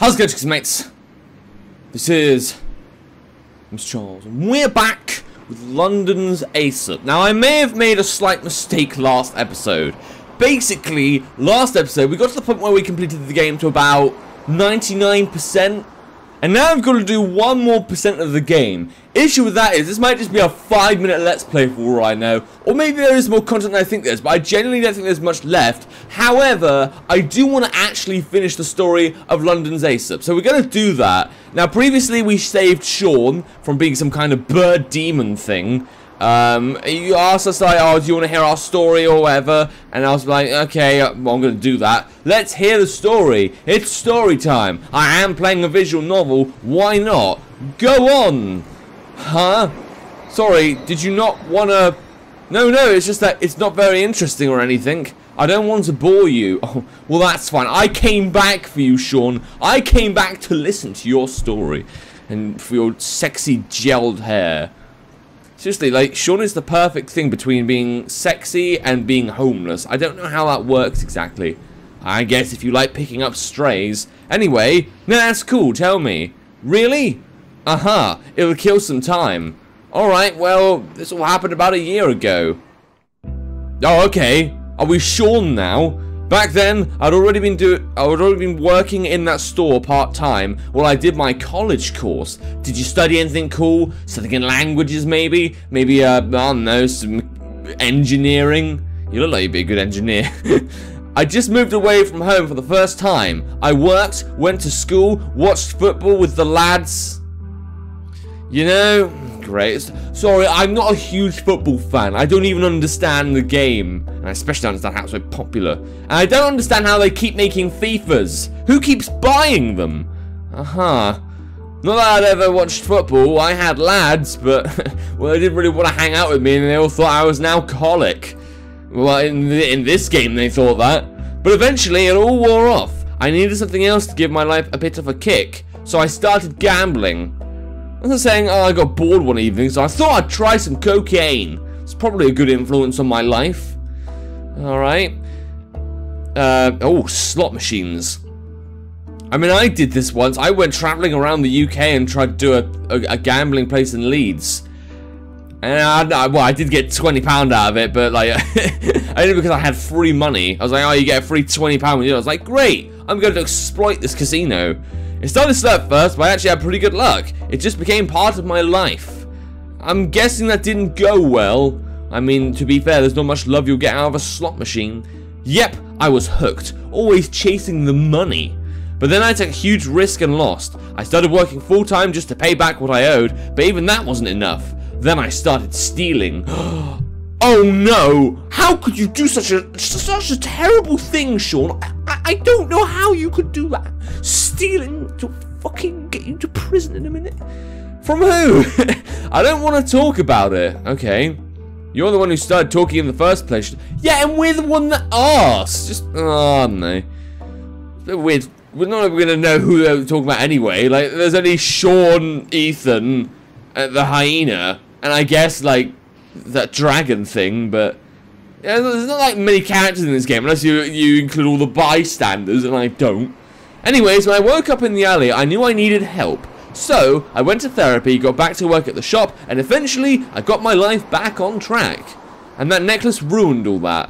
How's it going, mates? This is Mrjacharles, and we're back with London's Aesop. Now, I may have made a slight mistake last episode. Basically, last episode, we got to the point where we completed the game to about 99%. And now I've got to do 1% more of the game. Issue with that is, this might just be a 5-minute Let's Play for all I know. Or maybe there is more content than I think there is, but I genuinely don't think there's much left. However, I do want to actually finish the story of London's Aesop. So we're going to do that. Now, previously we saved Sean from being some kind of bird demon thing. You asked us like, oh, do you want to hear our story or whatever? And I was like, okay, well, I'm going to do that. Let's hear the story. It's story time. I am playing a visual novel. Why not? Go on. Huh? Sorry, did you not want to... No, it's just that it's not very interesting or anything. I don't want to bore you. Oh, well, that's fine. I came back for you, Sean. I came back to listen to your story. And for your sexy gelled hair. Seriously, like, Sean is the perfect thing between being sexy and being homeless. I don't know how that works exactly. I guess if you like picking up strays. Anyway, no, that's cool, tell me. Really? Uh-huh, it'll kill some time. Alright, well, this all happened about a year ago. Oh, okay. Are we Sean now? Back then, I'd already been working in that store part-time while I did my college course. Did you study anything cool? Something in languages, maybe? Maybe, I don't know, some engineering? You look like you'd be a good engineer. I just moved away from home for the first time. I worked, went to school, watched football with the lads. You know, great. Sorry, I'm not a huge football fan. I don't even understand the game. And I especially don't understand how it's so popular. And I don't understand how they keep making FIFAs. Who keeps buying them? Uh-huh. Not that I'd ever watched football. I had lads, but well, they didn't really want to hang out with me, and they all thought I was an alcoholic. Well, in this game, they thought that. But eventually, it all wore off. I needed something else to give my life a bit of a kick. So I started gambling. I was saying, oh, I got bored one evening, so I thought I'd try some cocaine. It's probably a good influence on my life. Alright. Oh, slot machines. I mean, I did this once. I went traveling around the UK and tried to do a gambling place in Leeds. And I did get £20 out of it, but like, I did it because I had free money. I was like, oh, you get a free £20. I was like, great, I'm going to exploit this casino. It started slow at first, but I actually had pretty good luck. It just became part of my life. I'm guessing that didn't go well. I mean, to be fair, there's not much love you'll get out of a slot machine. Yep, I was hooked, always chasing the money. But then I took a huge risk and lost. I started working full-time just to pay back what I owed, but even that wasn't enough. Then I started stealing. Oh no! How could you do such a terrible thing, Sean? I don't know how you could do that. Stealing to fucking get you to prison in a minute. From who? I don't want to talk about it. Okay. You're the one who started talking in the first place. Yeah, and we're the one that asked. Just, oh no. It's a bit weird. We're not going to know who they're talking about anyway. Like, there's only Sean, Ethan, the hyena, and I guess, like, that dragon thing, but yeah, there's not like many characters in this game unless you include all the bystanders, and I don't. Anyways, when I woke up in the alley, I knew I needed help. So, I went to therapy, got back to work at the shop, and eventually, I got my life back on track. And that necklace ruined all that.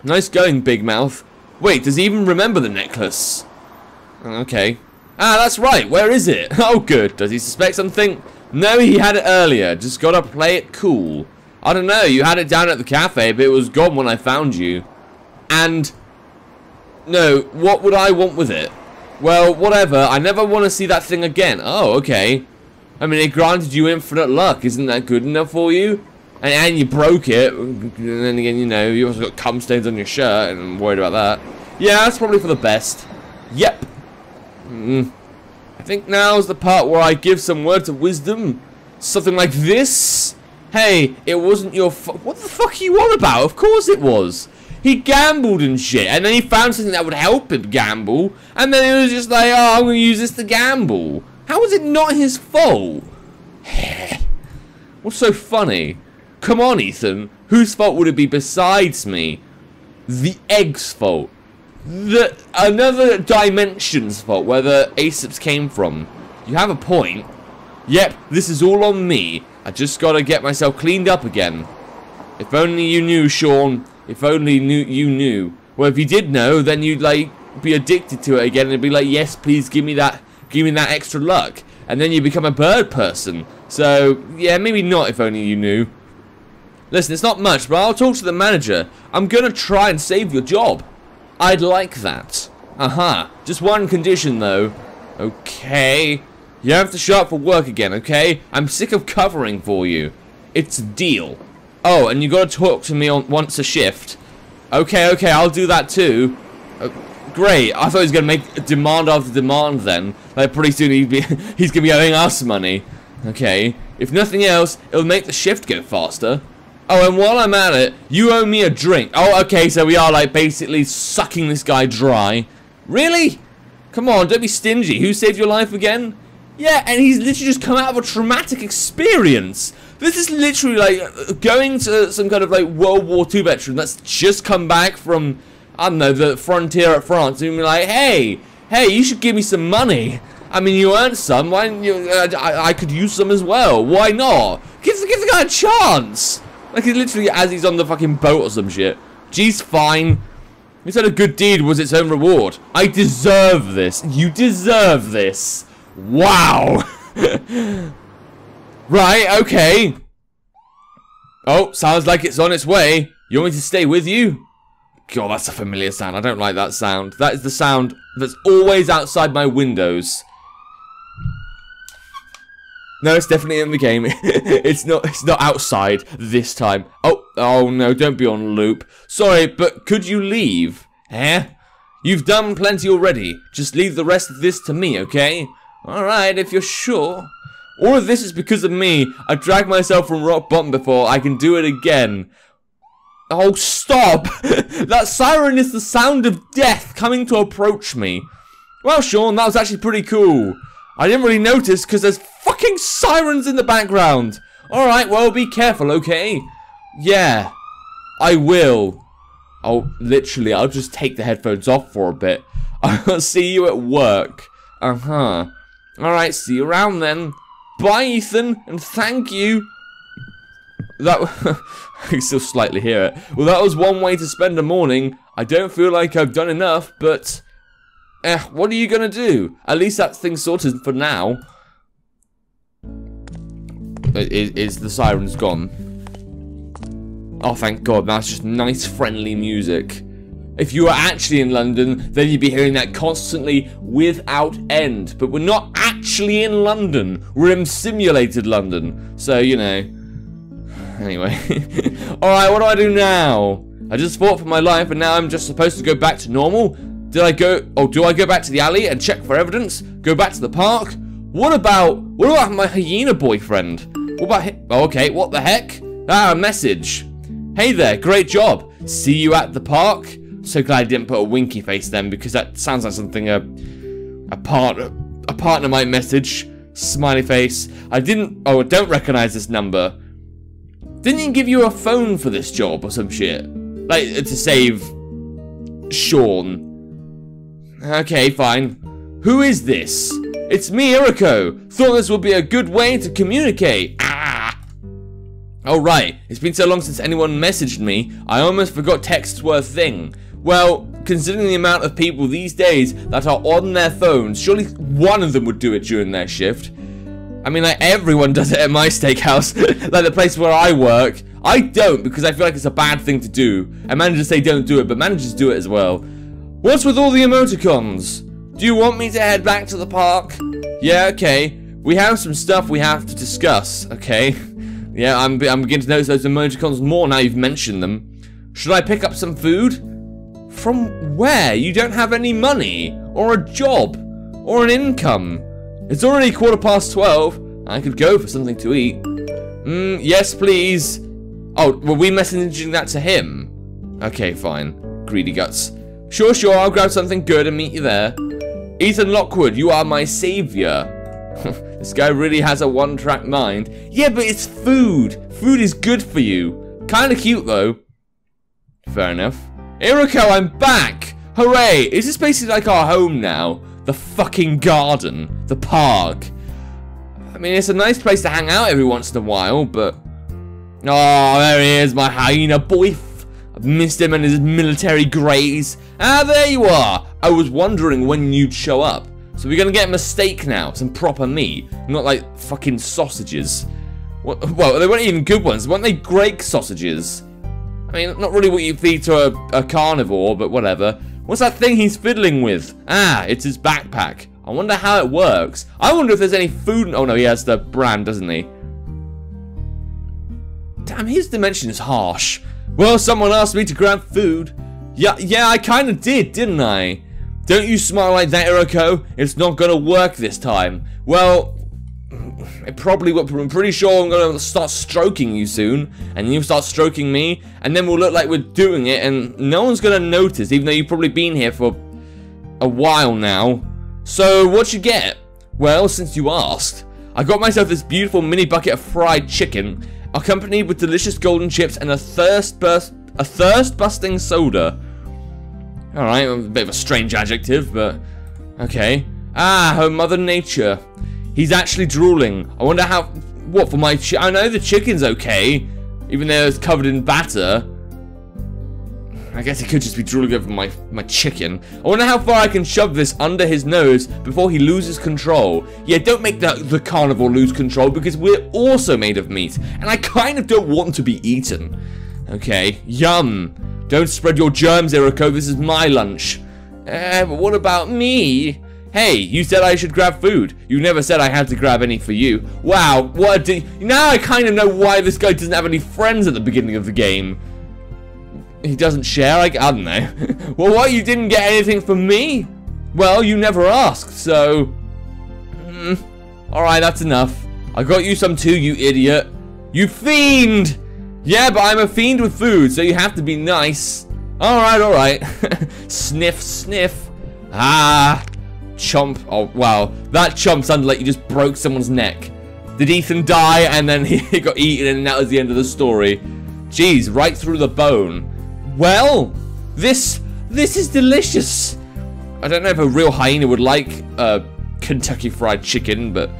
Nice going, Big Mouth. Wait, does he even remember the necklace? Okay. Ah, that's right, where is it? Oh good, does he suspect something? No, he had it earlier. Just gotta play it cool. I don't know, you had it down at the cafe, but it was gone when I found you. And... no, what would I want with it? Well, whatever. I never want to see that thing again. Oh, okay. I mean, it granted you infinite luck. Isn't that good enough for you? And you broke it. And then again, you know, you also got cum stains on your shirt, and I'm worried about that. Yeah, that's probably for the best. Yep. I think now's the part where I give some words of wisdom. Something like this. Hey, it wasn't your what the fuck are you on about? Of course it was. He gambled and shit, and then he found something that would help him gamble, and then he was just like, oh, I'm going to use this to gamble. How is it not his fault? What's so funny? Come on, Ethan. Whose fault would it be besides me? The egg's fault. another dimension spot where the Aesops came from. You have a point. Yep, this is all on me. I just gotta get myself cleaned up again. If only you knew, Sean. If only you knew. Well, if you did know, then you'd like be addicted to it again and be like, yes, please give me that extra luck. And then you become a bird person. So yeah, maybe not. If only you knew. Listen, it's not much, but I'll talk to the manager. I'm gonna try and save your job. I'd like that. Just one condition though. Okay. You have to show up for work again, okay? I'm sick of covering for you. It's a deal. Oh, and you gotta talk to me once a shift. Okay, I'll do that too. Great. I thought he was gonna make demand after demand then. Like pretty soon he's gonna be owing us money. Okay. If nothing else, it'll make the shift go faster. Oh, and while I'm at it, you owe me a drink. Oh, okay, so we are like basically sucking this guy dry. Really? Come on, don't be stingy. Who saved your life again? Yeah, and he's literally just come out of a traumatic experience. This is literally like going to some kind of like World War II veteran that's just come back from, I don't know, the frontier at France, and be like, hey, you should give me some money. I mean, you earned some. Why didn't you? I could use some as well. Why not? Give the guy a chance. Like, literally as he's on the fucking boat or some shit. Geez, fine. He said a good deed was its own reward. I deserve this. You deserve this. Wow. Right, okay. Oh, sounds like it's on its way. You want me to stay with you? God, that's a familiar sound. I don't like that sound. That is the sound that's always outside my windows. No, it's definitely in the game. It's not outside this time. Oh no, don't be on loop. Sorry, but could you leave? Eh? You've done plenty already. Just leave the rest of this to me, okay? Alright, if you're sure. All of this is because of me. I dragged myself from rock bottom before. I can do it again. Oh, stop! That siren is the sound of death coming to approach me. Well, Sean, that was actually pretty cool. I didn't really notice because there's fucking sirens in the background. Alright, well, be careful, okay? Yeah, I will. Oh, literally, I'll just take the headphones off for a bit. I'll see you at work. Alright, see you around then. Bye, Ethan, and thank you. That I can still slightly hear it. Well, that was one way to spend a morning. I don't feel like I've done enough, but what are you gonna do? At least that thing's sorted for now. Is the sirens gone? Oh, thank God, that's just nice, friendly music. If you were actually in London, then you'd be hearing that constantly without end. But we're not actually in London. We're in simulated London. So, you know. Anyway. Alright, what do I do now? I just fought for my life and now I'm just supposed to go back to normal? Do I go back to the alley and check for evidence? Go back to the park? What about my hyena boyfriend? What about him? Oh, okay, what the heck? Ah, a message. Hey there, great job. See you at the park? So glad I didn't put a winky face then, because that sounds like something a partner might message. Smiley face. I don't recognize this number. Didn't he give you a phone for this job or some shit? Like, to save Sean. Okay, fine. Who is this? It's me, Iriko. Thought this would be a good way to communicate. Oh, right. It's been so long since anyone messaged me, I almost forgot texts were a thing. Well, considering the amount of people these days that are on their phones, surely one of them would do it during their shift. I mean, like, everyone does it at my steakhouse, like the place where I work. I don't, because I feel like it's a bad thing to do. And managers say don't do it, but managers do it as well. What's with all the emoticons? Do you want me to head back to the park? Yeah, okay. We have some stuff we have to discuss, okay? Yeah, I'm beginning to notice those emoticons more now you've mentioned them. Should I pick up some food? From where? You don't have any money, or a job, or an income. It's already 12:15. I could go for something to eat. Yes, please. Oh, were we messaging that to him? Okay, fine. Greedy guts. Sure, I'll grab something good and meet you there. Ethan Lockwood, you are my savior. This guy really has a one-track mind. Yeah, but it's food. Food is good for you. Kinda cute, though. Fair enough. Iriko, I'm back! Hooray! Is this basically like our home now? The fucking garden. The park. I mean, it's a nice place to hang out every once in a while, but... Oh, there he is, my hyena boy. I've missed him and his military greys. Ah, there you are. I was wondering when you'd show up. So we're gonna get a steak now, some proper meat, not like fucking sausages. What, well, they weren't even good ones. Weren't they great sausages? I mean, not really what you feed to a carnivore, but whatever. What's that thing he's fiddling with? Ah, it's his backpack. I wonder how it works. I wonder if there's any food. Oh no, he has the brand, doesn't he? Damn, his dimension is harsh. Well, someone asked me to grab food. Yeah, I kind of did, didn't I? Don't you smile like that, Iroko. It's not gonna work this time. Well, it probably will. I'm pretty sure I'm gonna start stroking you soon, and you start stroking me, and then we'll look like we're doing it, and no one's gonna notice, even though you've probably been here for a while now. So, what'd you get? Well, since you asked, I got myself this beautiful mini bucket of fried chicken, accompanied with delicious golden chips and a thirst-busting soda. Alright, a bit of a strange adjective, but okay. Ah, her mother nature. He's actually drooling. I wonder how... What, for my I know the chicken's okay, even though it's covered in batter. I guess he could just be drooling over my chicken. I wonder how far I can shove this under his nose before he loses control. Yeah, don't make the carnivore lose control, because we're also made of meat, and I kind of don't want to be eaten. Okay, yum. Don't spread your germs, Iroko. This is my lunch. But what about me? Hey, you said I should grab food. You never said I had to grab any for you. Wow, what a now I kind of know why this guy doesn't have any friends at the beginning of the game. He doesn't share? I don't know. Well, what, you didn't get anything from me? Well, you never asked, so... Alright, that's enough. I got you some too, you idiot. You fiend! Yeah, but I'm a fiend with food, so you have to be nice. Alright. Sniff, sniff. Ah, chomp. Oh, wow. That chomp sounded like you just broke someone's neck. Did Ethan die and then he got eaten and that was the end of the story? Jeez, right through the bone. Well, this is delicious. I don't know if a real hyena would like Kentucky Fried Chicken, but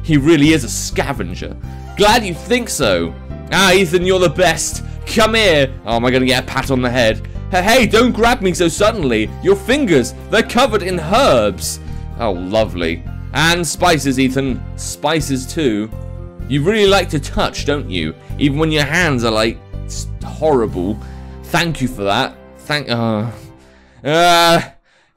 he really is a scavenger. Glad you think so. Ah, Ethan, you're the best. Come here. Oh, am I going to get a pat on the head? Hey, don't grab me so suddenly. Your fingers, they're covered in herbs. Oh, lovely. And spices, Ethan. Spices, too. You really like to touch, don't you? Even when your hands are, like, horrible. Thank you for that.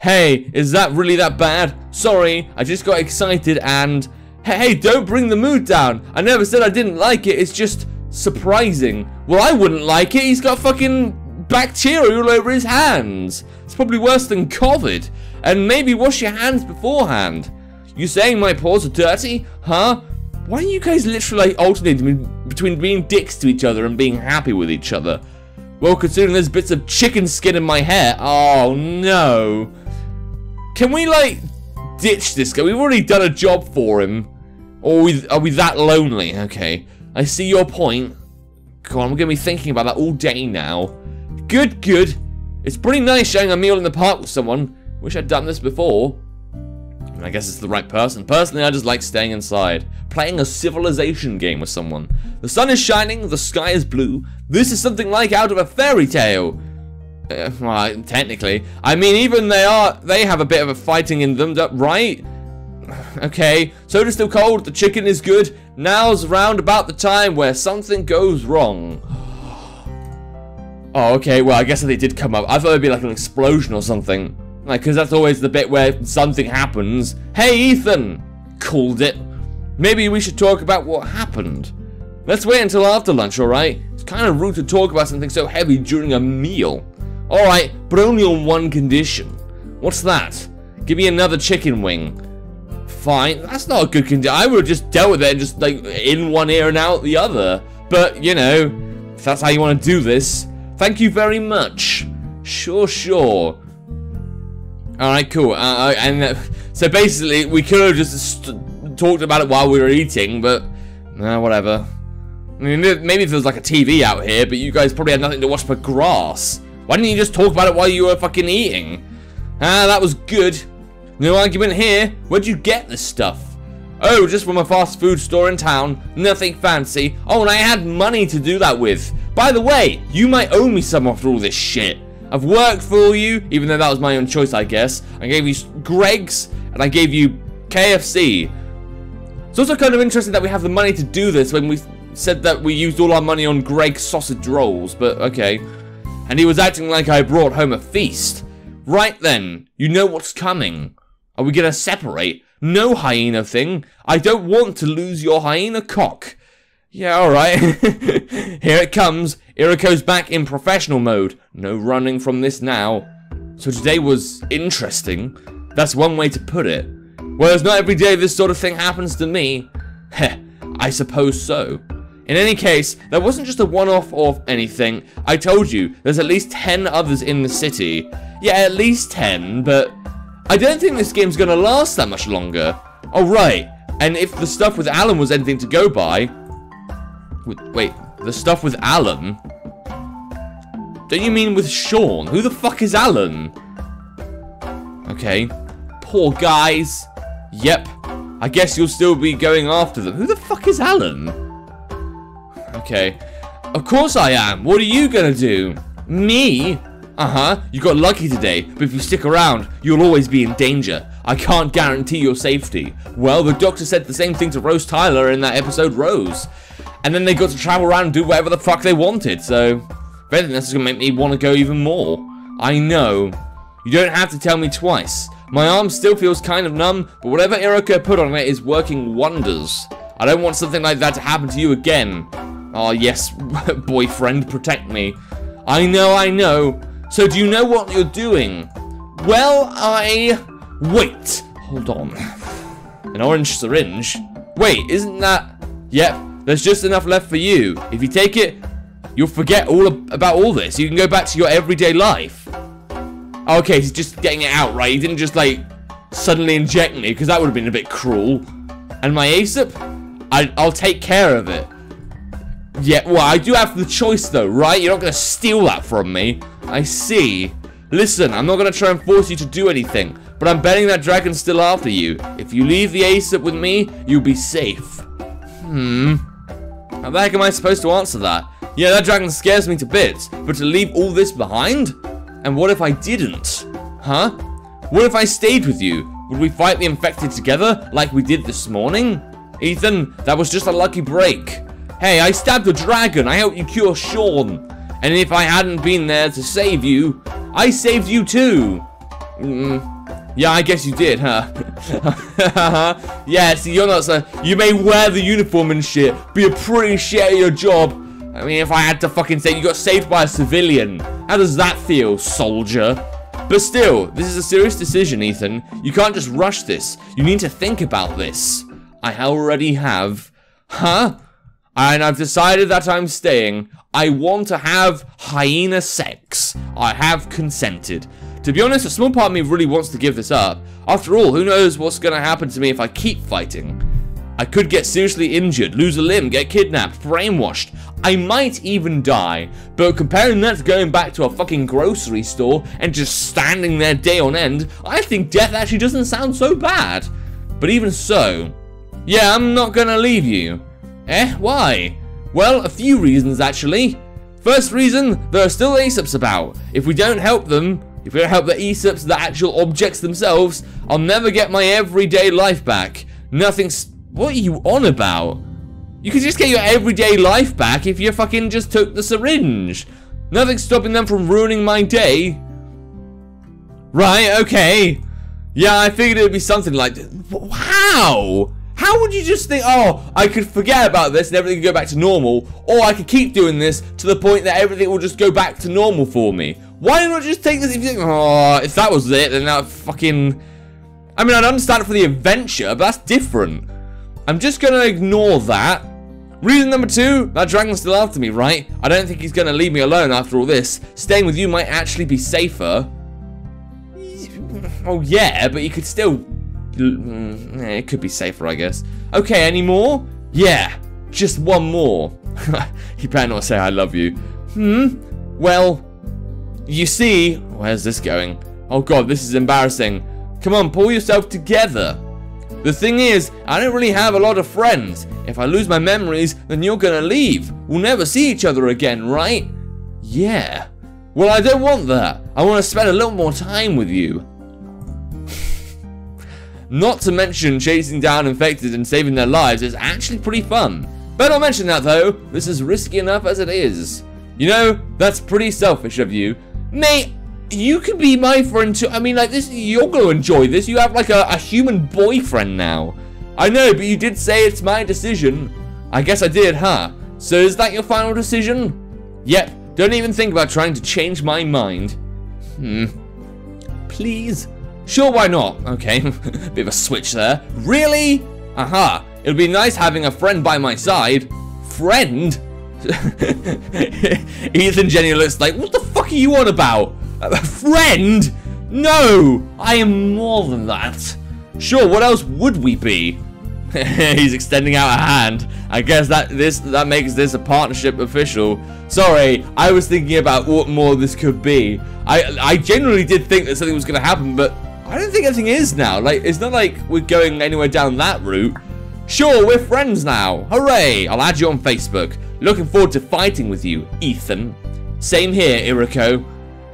Hey, is that really that bad? Sorry, I just got excited and... Hey, don't bring the mood down. I never said I didn't like it. It's just... surprising. Well, I wouldn't like it. He's got fucking bacteria all over his hands. It's probably worse than COVID. And maybe wash your hands beforehand. You saying my paws are dirty? Huh? Why are you guys literally like alternating between being dicks to each other and being happy with each other? Well, considering there's bits of chicken skin in my hair. Oh, no. Can we, like, ditch this guy? We've already done a job for him. Or are we that lonely? Okay. I see your point. God, I'm going to be thinking about that all day now. Good. It's pretty nice sharing a meal in the park with someone. Wish I'd done this before. I guess it's the right person. Personally, I just like staying inside. Playing a civilization game with someone. The sun is shining, the sky is blue. This is something like out of a fairy tale. Well, technically. I mean, even they have a bit of a fighting in them, right? Okay, soda's still cold, the chicken is good. Now's round about the time where something goes wrong. Oh, okay, well, I guess they did come up. I thought it'd be like an explosion or something. Like, because that's always the bit where something happens. Hey, Ethan! Called it. Maybe we should talk about what happened. Let's wait until after lunch, alright? It's kind of rude to talk about something so heavy during a meal. Alright, but only on one condition. What's that? Give me another chicken wing. Fine, that's not a good condition. I would have just dealt with it and just, like, in one ear and out the other. But, you know, if that's how you want to do this, thank you very much. Sure. Alright, cool. So basically, we could have just talked about it while we were eating, but whatever. I mean, maybe if there was like a TV out here, but you guys probably had nothing to watch but grass. Why didn't you just talk about it while you were fucking eating? Ah, that was good. No argument here. Where'd you get this stuff? Oh, just from a fast food store in town. Nothing fancy. Oh, and I had money to do that with. By the way, you might owe me some after all this shit. I've worked for you, even though that was my own choice, I guess. I gave you Greg's, and I gave you KFC. It's also kind of interesting that we have the money to do this when we said that we used all our money on Greg's sausage rolls, but okay. And he was acting like I brought home a feast. Right then, you know what's coming. Are we gonna separate? No, hyena thing. I don't want to lose your hyena cock. Yeah, alright. Here it comes. Iriko's back in professional mode. No running from this now. So today was interesting. That's one way to put it. Whereas not every day this sort of thing happens to me. Heh, I suppose so. In any case, there wasn't just a one-off of anything. I told you, there's at least 10 others in the city. Yeah, at least 10, but I don't think this game's gonna last that much longer. Oh, right. And if the stuff with Alan was anything to go by... Wait, the stuff with Alan? Don't you mean with Sean? Who the fuck is Alan? Okay. Poor guys. Yep. I guess you'll still be going after them. Who the fuck is Alan? Okay. Of course I am. What are you gonna do? Me? Uh-huh. You got lucky today, but if you stick around, you'll always be in danger. I can't guarantee your safety. Well, the doctor said the same thing to Rose Tyler in that episode Rose. And then they got to travel around and do whatever the fuck they wanted, so... if anything, this is gonna make me want to go even more. I know. You don't have to tell me twice. My arm still feels kind of numb, but whatever Iriko put on it is working wonders. I don't want something like that to happen to you again. Oh, yes, boyfriend, protect me. I know. So do you know what you're doing? Well, wait. Hold on. An orange syringe? Wait, isn't that... Yep, there's just enough left for you. If you take it, you'll forget all about all this. You can go back to your everyday life. Okay, he's just getting it out, right? He didn't just, like, suddenly inject me, because that would have been a bit cruel. And my Aesop? I'll take care of it. Yeah, well, I do have the choice, though, right? You're not going to steal that from me. I see. Listen, I'm not going to try and force you to do anything, but I'm betting that dragon's still after you. If you leave the Aesop with me, you'll be safe. How the heck am I supposed to answer that? Yeah, that dragon scares me to bits, but to leave all this behind? And what if I didn't? Huh? What if I stayed with you? Would we fight the infected together, like we did this morning? Ethan, that was just a lucky break. Hey, I stabbed a dragon. I helped you cure Sean. And if I hadn't been there to save you, I saved you too. Yeah, I guess you did, huh? Yeah, see, you're not so... You may wear the uniform and shit, but you're pretty shit at your job. I mean, if I had to fucking say you got saved by a civilian. How does that feel, soldier? But still, this is a serious decision, Ethan. You can't just rush this. You need to think about this. I already have. Huh? And I've decided that I'm staying. I want to have hyena sex. I have consented. To be honest, a small part of me really wants to give this up. After all, who knows what's going to happen to me if I keep fighting. I could get seriously injured, lose a limb, get kidnapped, brainwashed. I might even die. But comparing that to going back to a fucking grocery store and just standing there day on end, I think death actually doesn't sound so bad. But even so, yeah, I'm not gonna leave you. Why? Well, a few reasons actually. First reason, there are still Aesops about. If we don't help them, if we don't help the Aesops, the actual objects themselves, I'll never get my everyday life back. What are you on about? You could just get your everyday life back if you fucking just took the syringe. Nothing's stopping them from ruining my day. Right, okay. Yeah, I figured it would be something like this. How? How would you just think, oh, I could forget about this and everything could go back to normal, or I could keep doing this to the point that everything will just go back to normal for me? Why not just take this if you think, oh, if that was it, then that fucking... I mean, I'd understand it for the adventure, but that's different. I'm just going to ignore that. Reason number two, that dragon's still after me, right? I don't think he's going to leave me alone after all this. Staying with you might actually be safer. Oh, yeah, but you could still... it could be safer, I guess. Okay, any more? Yeah, just one more. You better not say I love you. Well, You see, where's this going? Oh god, this is embarrassing. Come on, pull yourself together. The thing is, I don't really have a lot of friends. If I lose my memories, then you're gonna leave. We'll never see each other again, right? Yeah. Well, I don't want that. I want to spend a little more time with you. Not to mention chasing down infected and saving their lives is actually pretty fun. Better not mention that though. This is risky enough as it is. You know, that's pretty selfish of you. Mate, you could be my friend too. I mean, like this, you're gonna enjoy this. You have like a human boyfriend now. I know, but you did say it's my decision. I guess I did, huh? So is that your final decision? Yep. Don't even think about trying to change my mind. Please? Sure, why not? Okay, bit of a switch there. Really? Aha. It'll be nice having a friend by my side. Friend? Ethan Jenny looks like, what the fuck are you on about? A friend? No, I am more than that. Sure, what else would we be? He's extending out a hand. I guess that makes this a partnership official. Sorry, I was thinking about what more this could be. I genuinely did think that something was going to happen, but I don't think anything is now. Like, it's not like we're going anywhere down that route. Sure, we're friends now. Hooray! I'll add you on Facebook. Looking forward to fighting with you, Ethan. Same here, Iriko.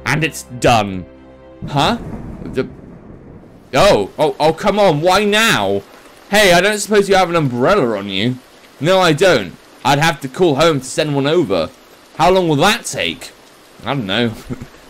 And it's done. Huh? Oh, come on. Why now? Hey, I don't suppose you have an umbrella on you. No, I don't. I'd have to call home to send one over. How long will that take? I don't know.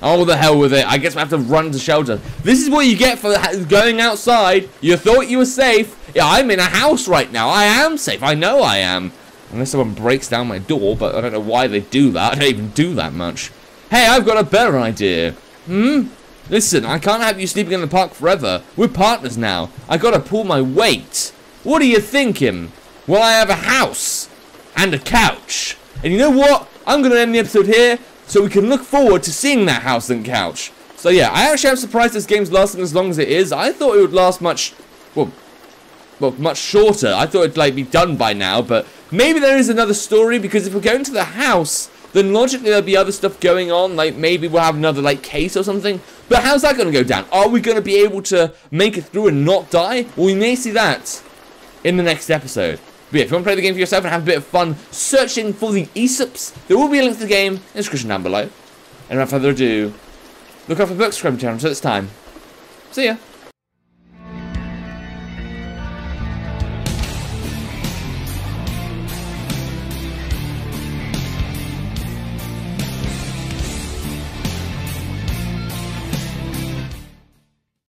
Oh, the hell with it. I guess we have to run to shelter. This is what you get for going outside. You thought you were safe. Yeah, I'm in a house right now. I am safe. I know I am. Unless someone breaks down my door, but I don't know why they do that. I don't even do that much. Hey, I've got a better idea. Listen, I can't have you sleeping in the park forever. We're partners now. I gotta pull my weight. What are you thinking? Well, I have a house and a couch. And you know what? I'm gonna end the episode here so we can look forward to seeing that house and couch. So yeah, I actually am surprised this game's lasting as long as it is. I thought it would last much shorter. I thought it'd like be done by now, but maybe there is another story, because if we're going to the house, then logically there'll be other stuff going on, like maybe we'll have another like case or something. But how's that going to go down? Are we going to be able to make it through and not die? Well, we may see that in the next episode. But yeah, if you want to play the game for yourself and have a bit of fun searching for the Aesops, there will be a link to the game in the description down below. And without further ado, look out for the book, subscribe to the channel until it's time. See ya.